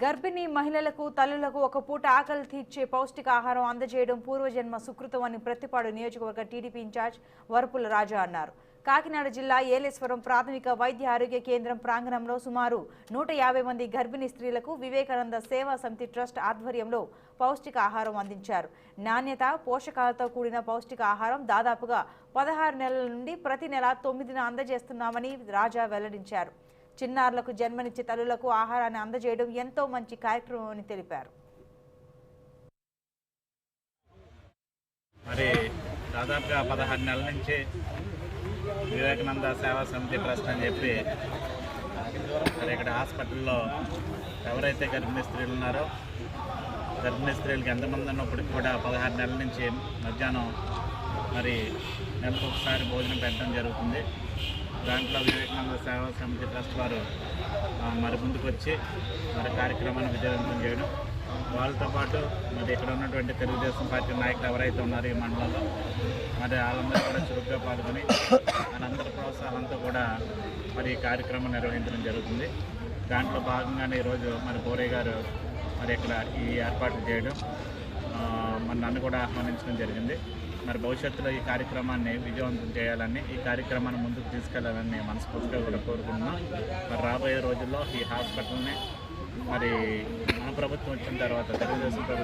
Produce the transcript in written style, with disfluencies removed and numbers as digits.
గర్భిణీ మహిళలకు తల్లులకు ఒక పూట ఆకలి తీర్చే పౌష్టికాహారం అందజేయడం పూర్వజన్మ సుకృతం అని ప్రతిపాడు నియోజకవర్గ టీడీపీ ఇన్ఛార్జ్ వరపుల రాజా అన్నారు. కాకినాడ జిల్లా ఏలేశ్వరం ప్రాథమిక వైద్య ఆరోగ్య కేంద్రం ప్రాంగణంలో సుమారు 150 మంది గర్భిణీ స్త్రీలకు వివేకానంద సేవా సమితి ట్రస్ట్ ఆధ్వర్యంలో పౌష్టికాహారం అందించారు. నాణ్యత పోషకాలతో కూడిన పౌష్టికాహారం దాదాపుగా 16 నెలల నుండి ప్రతి నెల 9న అందజేస్తున్నామని రాజా వెల్లడించారు. చిన్నారులకు జన్మనిచ్చే తల్లులకు ఆహారాన్ని అందజేయడం ఎంతో మంచి కార్యక్రమం అని తెలిపారు. మరి దాదాపుగా 16 నెలల నుంచి వివేకానంద సేవా సమితి ట్రస్ట్ అని చెప్పి మరి ఇక్కడ హాస్పిటల్లో ఎవరైతే గర్భిణీ స్త్రీలు ఉన్నారో గర్భిణీ స్త్రీలకు ఎంతమంది ఉన్నప్పటికీ కూడా 16 నెలల నుంచి మధ్యాహ్నం మరి నెలకు ఒకసారి భోజనం పెట్టడం జరుగుతుంది. దాంట్లో వివేకానంద సేవా సమితి ట్రస్ట్ వారు మరి ముందుకు వచ్చి మరి కార్యక్రమాన్ని విజయవంతం చేయడం, వాళ్ళతో పాటు మరి ఇక్కడ ఉన్నటువంటి తెలుగుదేశం పార్టీ నాయకులు ఎవరైతే ఉన్నారో ఈ మండలంలో మరి వాళ్ళందరూ కూడా చురుగ్గా పాల్గొని వాళ్ళందరి ప్రోత్సాహంతో కూడా మరి ఈ కార్యక్రమం నిర్వహించడం జరుగుతుంది. దాంట్లో భాగంగానే ఈరోజు మరి బోరే గారు మరి ఇక్కడ ఈ ఏర్పాట్లు చేయడం మరి నన్ను కూడా ఆహ్వానించడం జరిగింది. మరి భవిష్యత్తులో ఈ కార్యక్రమాన్ని విజయవంతం చేయాలని, ఈ కార్యక్రమాన్ని ముందుకు తీసుకెళ్లాలని మనస్ఫూర్తిగా కూడా కోరుకుంటున్నాం. మరి రాబోయే రోజుల్లో ఈ హాస్పిటల్ని మరి మన ప్రభుత్వం వచ్చిన తర్వాత, తెలుగుదేశం ప్రభుత్వం